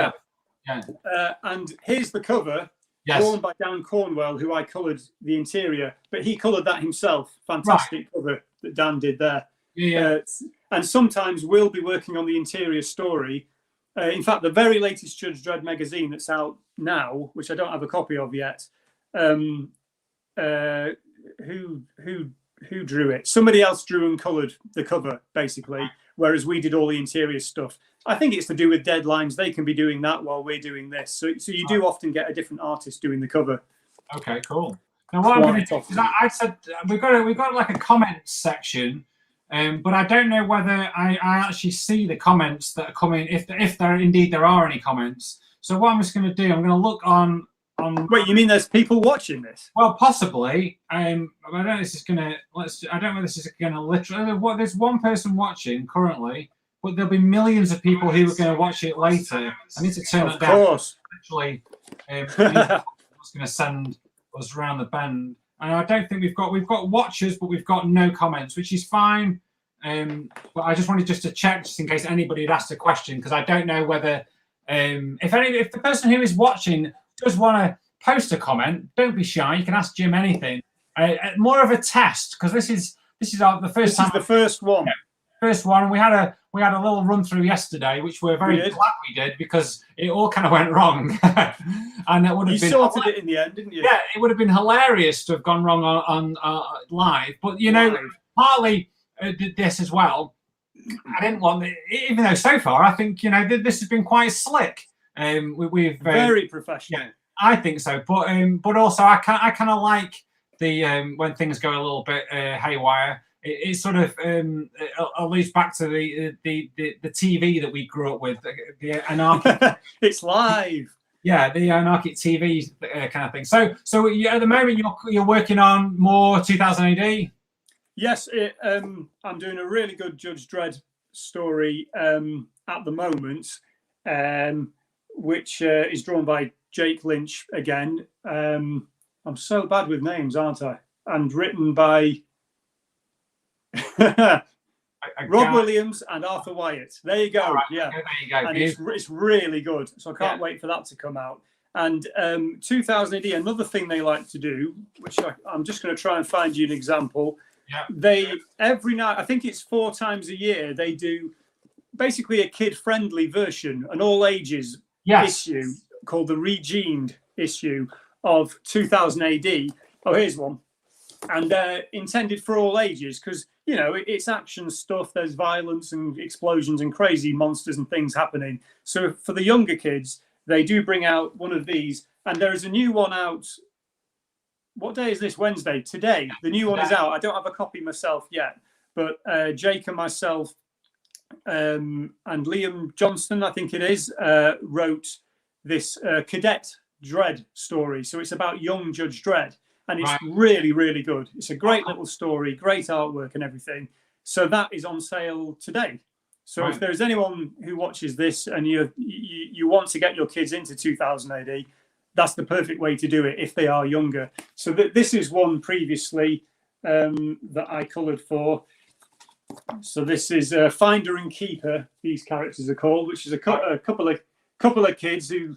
And here's the cover, drawn by Dan Cornwell, who I coloured the interior, but he coloured that himself. Fantastic cover that Dan did there. And sometimes we'll be working on the interior story. In fact, the very latest Judge Dredd magazine that's out now, which I don't have a copy of yet, who drew it? Somebody else drew and coloured the cover, basically, whereas we did all the interior stuff. I think it's to do with deadlines. They can be doing that while we're doing this. So you do often get a different artist doing the cover. Okay, cool. Now what I'm going to do is I said we've got like a comments section, but I don't know whether I actually see the comments that are coming, if there are any comments. So what I'm just going to do, I'm going to look on. Wait, you mean there's people watching this? Well, possibly. I don't know. This is going to. I don't know. This is going to literally. There's one person watching currently, but there'll be millions of people who are going to watch it later. I need to turn it down. Of course. Literally, I was going to send us around the bend, and I don't think we've got watchers, but we've got no comments, which is fine. But I just wanted to check, just in case anybody had asked a question, because I don't know whether if the person who is watching does want to post a comment, don't be shy. You can ask Jim anything. More of a test, because this is the first time. This is the first one. First one. We had a little run through yesterday, which we're very glad we did, because it all kind of went wrong. And it would have been sorted it in the end, didn't you? Yeah, it would have been hilarious to have gone wrong on live. But partly did this as well. I didn't want it, even though so far I think this has been quite slick. We've very professional. Yeah, I think so, but also I kind of like the when things go a little bit haywire. It sort of alludes back to the TV that we grew up with, the anarchic. It's live. Yeah, the anarchic TV kind of thing. So at the moment you're working on more 2000 AD. Yes, I'm doing a really good Judge Dredd story at the moment. Which is drawn by Jake Lynch again. I'm so bad with names, aren't I? And written by Rob Williams and Arthur Wyatt. There you go. Right, yeah, there you go. And it's really good. So I can't wait for that to come out. And 2000 AD, another thing they like to do, which I'm just going to try and find you an example. Yeah. They every night, I think it's 4 times a year, they do basically a kid-friendly version, an all ages issue called the Regened issue of 2000 AD. Oh, here's one. And intended for all ages because, it's action stuff. There's violence and explosions and crazy monsters and things happening. So for the younger kids, they do bring out one of these. And there is a new one out. What day is this? Wednesday. Today. The new one is out. I don't have a copy myself yet. But Jake and myself and Liam Johnston, I think it is, wrote this Cadet Dredd story. So it's about young Judge Dredd, and it's Right. really, really good. It's a great little story, great artwork and everything. So that is on sale today. So Right. if there's anyone who watches this and you want to get your kids into 2000 AD, that's the perfect way to do it if they are younger. So this is one previously that I coloured for. So this is Finder and Keeper, these characters are called, which is a couple of kids who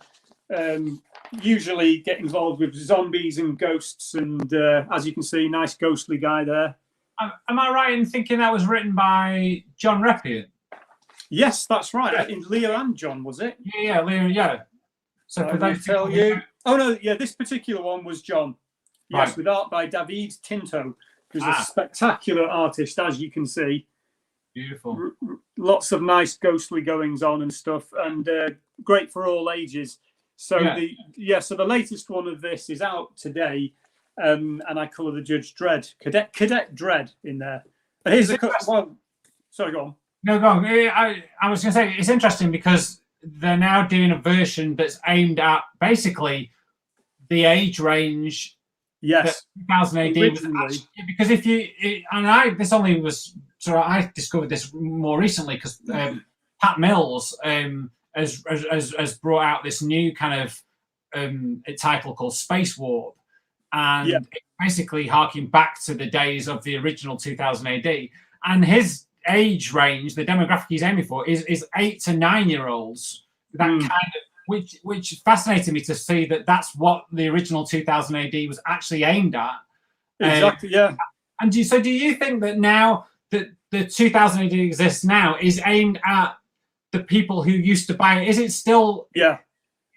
usually get involved with zombies and ghosts. And as you can see, nice ghostly guy there. Am I right in thinking that was written by John Reppion? Yes, that's right. Yeah. In Leo and John, was it? Yeah, Leo, yeah. So for those tell you. Oh no, yeah, this particular one was John. Yes, right. With art by David Tinto, who's a spectacular artist, as you can see. Beautiful. Lots of nice ghostly goings on and stuff, and great for all ages. So so the latest one of this is out today, and I colour the Judge Dredd, Cadet Dredd in there. And here's sorry, go on. No, go on. I was going to say it's interesting because they're now doing a version that's aimed at basically the age range. Yes, 2000 AD was actually, because I discovered this more recently because Pat Mills has brought out this new kind of title called Space Warp, and it basically harking back to the days of the original 2000 AD, and his age range, the demographic he's aiming for is 8 to 9 year olds. That kind of which fascinated me to see that that's what the original 2000 AD was actually aimed at. Exactly, yeah. And do you think that now that the 2000 AD exists now is aimed at the people who used to buy it? Is it still? Yeah.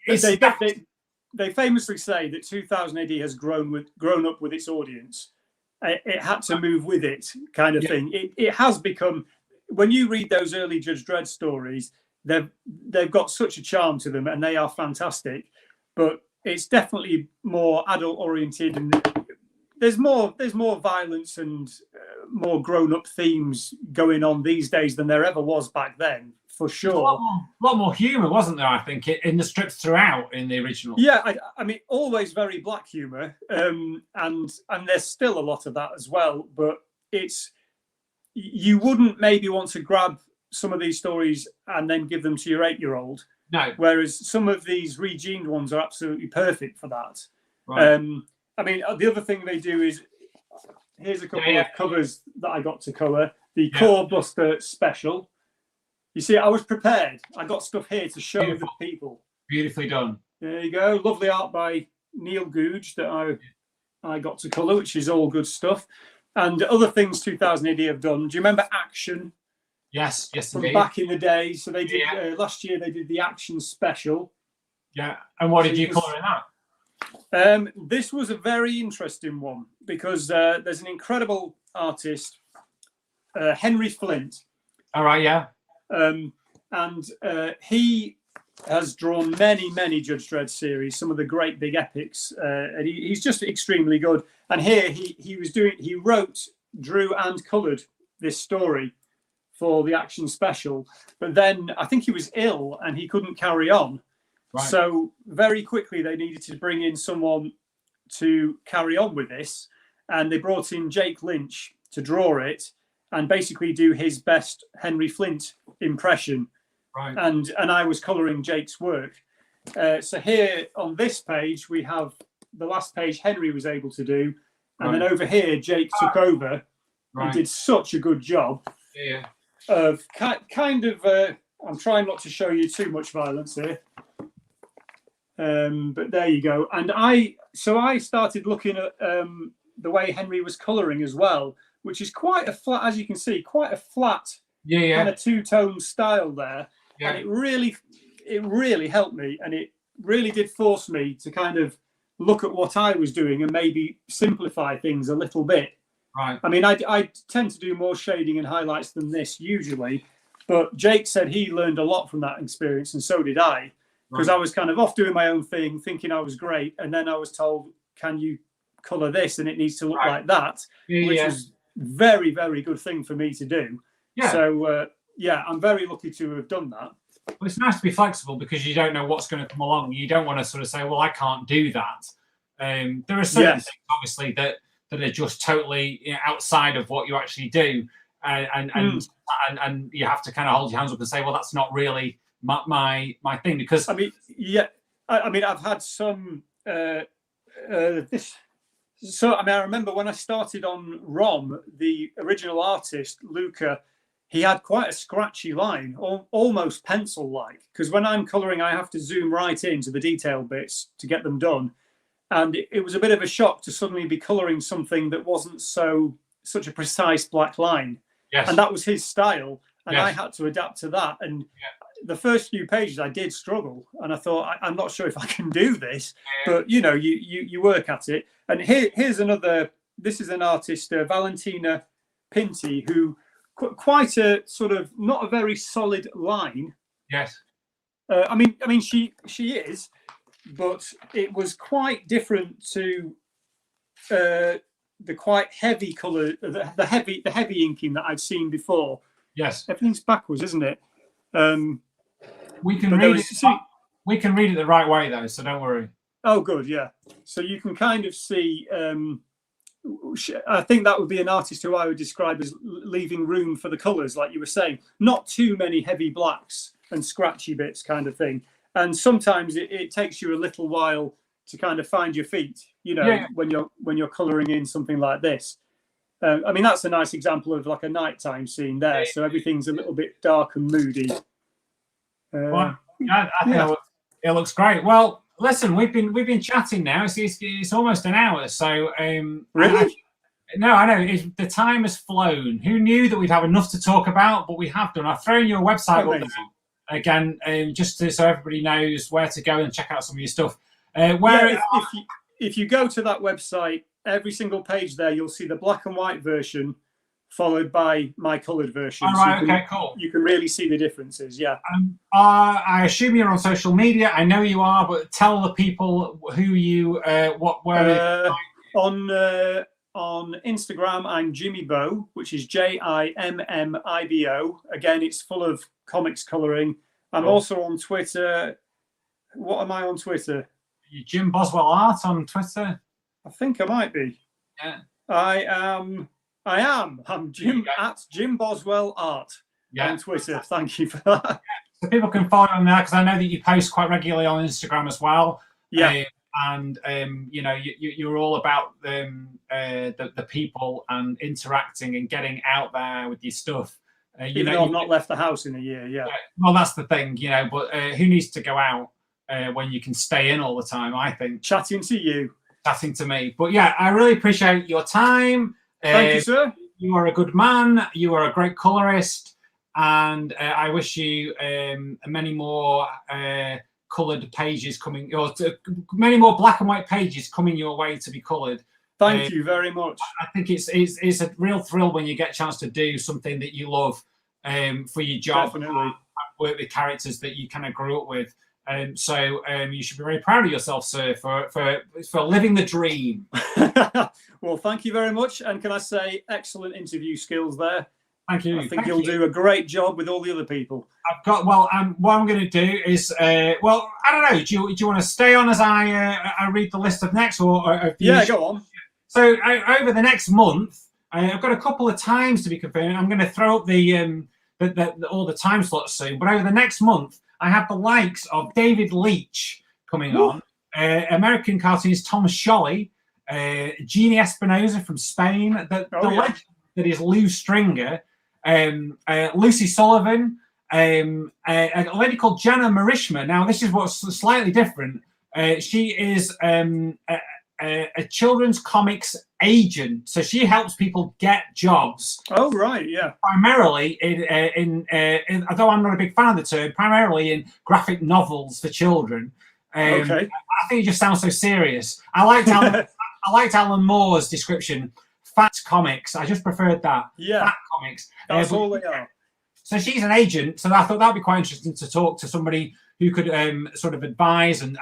They famously say that 2000 AD has grown up with its audience. It had to move with it, kind of thing. It has become, when you read those early Judge Dredd stories, they've got such a charm to them, and they are fantastic. But it's definitely more adult oriented, and there's more violence and more grown up themes going on these days than there ever was back then, for sure. A lot more humour, wasn't there? I think in the strips throughout in the original. Yeah, I mean, always very black humour, and there's still a lot of that as well. But you wouldn't maybe want to grab some of these stories and then give them to your 8-year-old. No. Whereas some of these regened ones are absolutely perfect for that. Right. I mean, the other thing they do is, here's a couple of covers that I got to colour. The Core Buster Special. You see, I was prepared. I got stuff here to show the people. Beautifully done. There you go. Lovely art by Neil Googe that I got to colour, which is all good stuff. And other things 2000 AD have done. Do you remember Action? Yes, from indeed. Back in the day. So they did last year. They did the Action Special. Yeah, and what did you colour in that? This was a very interesting one because there's an incredible artist, Henry Flint. All right, yeah. And he has drawn many Judge Dredd series, some of the great big epics, and he's just extremely good. And here he wrote, drew, and coloured this story for the Action Special, but then I think he was ill and he couldn't carry on. Right. So very quickly they needed to bring in someone to carry on with this, and they brought in Jake Lynch to draw it and basically do his best Henry Flint impression. Right. And I was colouring Jake's work. So here on this page we have the last page Henry was able to do, and then over here Jake took over and did such a good job. Yeah. Of kind of, I'm trying not to show you too much violence here, but there you go. And I started looking at the way Henry was colouring as well, which is quite a flat, as you can see, quite a flat kind of two-tone style there. And it really helped me, and it really did force me to kind of look at what I was doing and maybe simplify things a little bit. Right. I mean, I tend to do more shading and highlights than this usually, but Jake said he learned a lot from that experience, and so did I, because I was kind of off doing my own thing, thinking I was great, and then I was told, "Can you colour this? And it needs to look like that," which is very, very good thing for me to do. Yeah. So I'm very lucky to have done that. But it's nice to be flexible because you don't know what's going to come along. You don't want to sort of say, well, I can't do that. There are certain things, obviously, that are just totally outside of what you actually do. And you have to kind of hold your hands up and say, well, that's not really my thing. Because I mean, yeah, I mean, I've had some this. So I mean, I remember when I started on ROM, the original artist Luca, he had quite a scratchy line, almost pencil-like. Because when I'm colouring, I have to zoom right into the detail bits to get them done, and it was a bit of a shock to suddenly be colouring something that wasn't such a precise black line. Yes. And that was his style, and I had to adapt to that. And the first few pages I did struggle, and I thought, I'm not sure if I can do this, but you work at it. And here's another. This is an artist, Valentina Pinti, who quite a sort of not a very solid line. Yes. I mean she is, but it was quite different to the quite heavy colour, the heavy inking that I've seen before. Yes. Everything's backwards, isn't it? We can read it. We can read it the right way though, so don't worry. Oh, good, yeah. So you can kind of see. I think that would be an artist who I would describe as leaving room for the colours, like you were saying. Not too many heavy blacks and scratchy bits, kind of thing. And sometimes it takes you a little while to kind of find your feet, when you're colouring in something like this. I mean, that's a nice example of like a nighttime scene there. So everything's a little bit dark and moody. Well, I think it looks great. Well, listen, we've been chatting now. It's almost an hour. So really. I know the time has flown. Who knew that we'd have enough to talk about? But we have done. I've thrown your website up there again, just so everybody knows where to go and check out some of your stuff. If you go to that website, every single page there, you'll see the black and white version, followed by my coloured version. All right, okay, cool. You can really see the differences. Yeah. I assume you're on social media. I know you are, but tell the people who you on Instagram, I'm Jimmy Bow, which is JIMMIBO. Again, it's full of comics colouring. I'm also on Twitter. What am I on Twitter? Jim Boswell Art on Twitter. I think I might be. Yeah. I am. I'm Jim at Jim Boswell Art on Twitter. Thank you for that. So people can follow you on there because I know that you post quite regularly on Instagram as well. Yeah. You're all about the people and interacting and getting out there with your stuff. Even though I've not left the house in a year. Yeah. Well, that's the thing, But who needs to go out when you can stay in all the time? I think chatting to you, chatting to me. But yeah, I really appreciate your time. Thank you, sir. You are a good man. You are a great colorist, and I wish you many more coloured pages coming, or many more black and white pages coming your way to be coloured. Thank you very much. I think it's a real thrill when you get a chance to do something that you love for your job. Definitely. Work with characters that you kind of grew up with. So you should be very proud of yourself, sir, for living the dream. Well, thank you very much. And can I say, excellent interview skills there. Thank you. I think you'll do a great job with all the other people. What I'm going to do is, I don't know. Do you want to stay on as I read the list of next, or yeah, go on. So over the next month, I've got a couple of times to be confirmed. I'm going to throw up all the time slots soon. But over the next month, I have the likes of David Leitch coming on, American cartoonist Tom Scholley, Jeannie Espinosa from Spain, the legend that is Lou Stringer, Lucy Sullivan, a lady called Jana Marishma. Now, this is what's slightly different. She is a children's comics agent, so she helps people get jobs. Oh, right, yeah. Primarily in although I'm not a big fan of the term, primarily in graphic novels for children. Okay. I think it just sounds so serious. I liked Alan Moore's description. Fat comics. I just preferred that. Yeah. Fat comics. That's all they are. So she's an agent. So I thought that'd be quite interesting to talk to somebody who could sort of advise and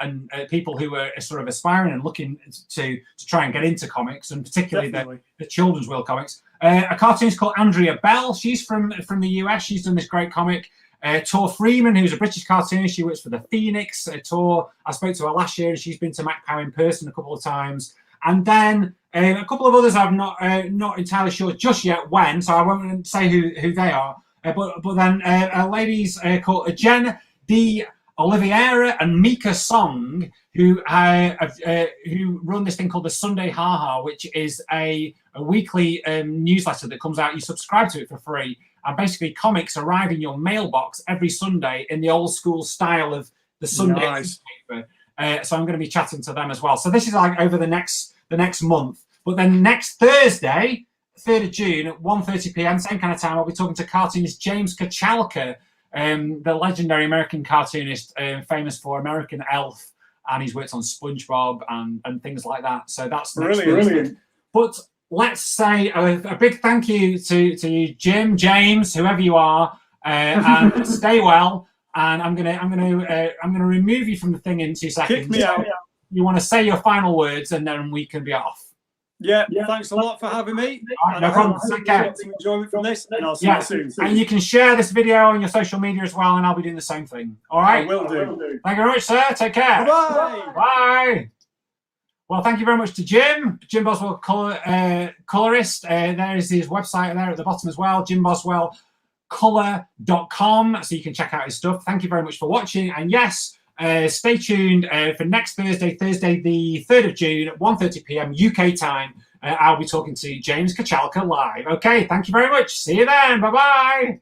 people who are sort of aspiring and looking to try and get into comics, and particularly the children's world comics. A cartoonist called Andrea Bell. She's from the US. She's done this great comic. Tor Freeman, who's a British cartoonist. She works for the Phoenix. Tor, I spoke to her last year, and she's been to Macc-Pow in person a couple of times. And then a couple of others I'm not entirely sure just yet when, so I won't say who they are. But then ladies called Jen D. Oliveira and Mika Song, who run this thing called the Sunday Ha Ha, which is a weekly newsletter that comes out. You subscribe to it for free, and basically comics arrive in your mailbox every Sunday in the old school style of the Sunday newspaper. So I'm going to be chatting to them as well. So this is like over the next month. But then next Thursday, 3rd of June at 1:30 p.m, same kind of time, I'll be talking to cartoonist James Kachalka, the legendary American cartoonist, famous for American Elf, and he's worked on SpongeBob and things like that. So that's brilliant. But let's say a big thank you to you, Jim, James, whoever you are, and stay well. And I'm gonna remove you from the thing in 2 seconds. Kick me out. You want to say your final words, and then we can be off. Yeah, thanks a lot for having me. Right, no problem. Take care. Enjoyment from this, and I'll see you soon. And you can share this video on your social media as well, and I'll be doing the same thing. All right? I will do. Thank you very much, sir. Take care. Bye. Bye. Well, thank you very much to Jim Boswell, colorist. There is his website there at the bottom as well, jimboswellcolor.com, so you can check out his stuff. Thank you very much for watching, and yes, stay tuned for next Thursday the 3rd of June at 1:30 p.m. UK time. I'll be talking to James Kachalka live. Okay, thank you very much. See you then. Bye-bye.